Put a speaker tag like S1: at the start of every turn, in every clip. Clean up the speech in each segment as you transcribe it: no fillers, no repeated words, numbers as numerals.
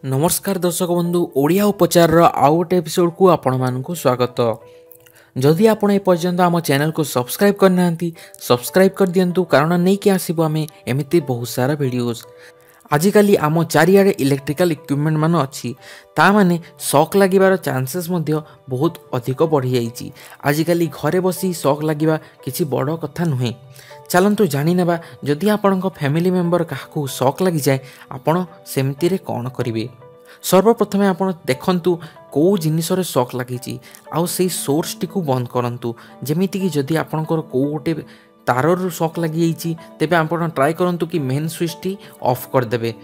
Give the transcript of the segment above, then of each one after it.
S1: नमस्कार दर्शक बंधु ओडिया उपचार आउ गोटे एपिसोड को आपण मानकु स्वागत। जदि आपण ए पर्यंत आम चैनल को सब्सक्राइब करना सब्सक्राइब कर दियंतु कारण नहीं कि आसीबो आमे एमिति बहुत सारा वीडियोस। आजिकाली आम चारियाडे इलेक्ट्रिकल इक्विपमेंट मान अच्छी ता माने शॉक लागिबार चांसेस मध्य बहुत अधिक बढ़ी जाइछि। आजिकाली घरे बसी शॉक लागिबा किछि बड़ कथा नुहे। चलतु जानी नेबा जदि आपणक फैमिली मेंबर काहाकू शॉक लगी जाए आपण सेमती रे कौन करिवे। सर्वप्रथमे आपण देखंतु कौ जिनिसरे शॉक लगी आउ से सोर्स टी को बंद करंतु। जेमिति कि जदि आपणकर कौ गोटे तारर शॉक लगी तेबे आपण ट्राई करंतु कि मेन स्विच टी ऑफ कर देबे।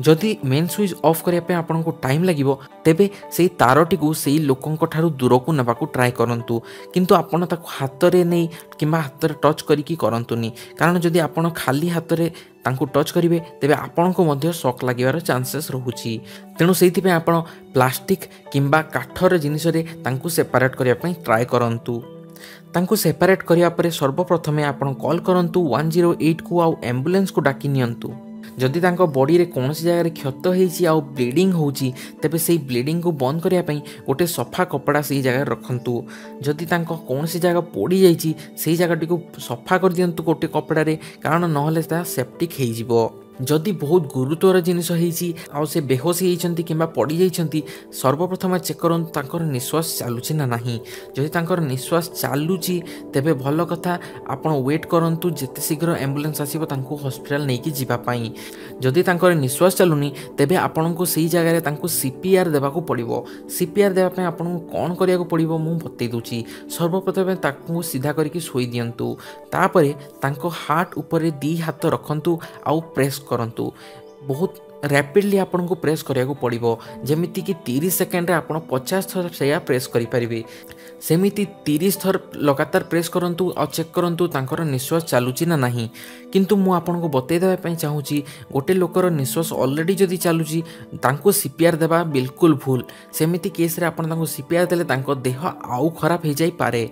S1: जदि मेन स्विच ऑफ करिया पे आपनको टाइम लागिवो तेबे सेही तारटी को सेही लोकंक ठारू दूर को नबाकू ट्राई करंतु। किंतु आपण ताको हाथ रे नै किंबा हाथ रे टच करिकी करंतुनी कारण जदि आपण खाली हाथ रे तांकू टच करिवे तेबे आपनको मध्य शॉक लागिवार चांसेस रहुची। तेणु सेहिति पे आपण प्लास्टिक किंबा काठर जिनिस रे तांकू सेपरेट करिया पई ट्राई करंतु। तांकू सेपरेट करिया परे सर्वप्रथमे आपण कॉल करंतु 108 को आउ एम्बुलेंस को डाकी नियंतु। जदि तांको बॉडी रे कोनोसी जगह रे क्षत होईची आउ ब्लीडिंग होउची तेबे सेही ब्लीडिंग को बंद करिया पई गोटे सफा कपड़ा सेही जगह रखंतु। जदि तांको कोनोसी जगह पोड़ी जाईची सेही जगह को सफा कर दियंतु गोटे कपड़ा रे कारण नहले ता सेप्टिक हेई जिवो। जदि बहुत गुरुतर जिनिस होईची आउ से बेहोश हेइचंती किंबा पड़ी जाइचंती सर्वप्रथम चेक करंतु तांकर निश्वास चालुची ना नाही। जदि तांकर निश्वास चालुची तेबे भल कथा आपण वेट करंतु जेते शीघ्र एम्बुलेंस आसीबो तांको हॉस्पिटल नेकी जिबा पई। जदि तांकर निश्वास चालुनी तेबे आपनको सेही जगह रे तांको सीपीआर देबाकू पड़िबो। सीपीआर देबा पई आपनको कोन करियाकू पड़िबो मु बतै दूची। सर्वप्रथम तांको सीधा करिकि सोई दियंतु। तापरे तांको हार्ट ऊपर दी हाथ रखंतु आउ प्रेस करंतु। बहुत रैपिडली आपन को प्रेस करिया पड़िबो। जेमिति कि 30 सेकेंड रे आपण 50 थर सेया प्रेस करि परिबे। सेमिति 30 थर लगातार प्रेस करंतु और चेक करंतु तांकर निश्वास चालुची ना नाही। किंतु मु आपन को बतै देबा पई चाहूची गोटे लोकर निश्वास ऑलरेडी जदी चालुची तांको सीपीआर देबा बिल्कुल भूल। सेमिति केस रे आपण तांको सीपीआर देले तांको देह आउ खराब हे जाई पारे।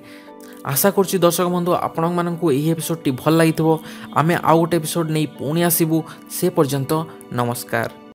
S1: आशा करछि दर्शक बंधु आपण माननकु एही एपिसोड टी भल लागिथबो। आमे आउ गोटे एपिसोड नै पुणी आसीबु। से पर्यंत नमस्कार।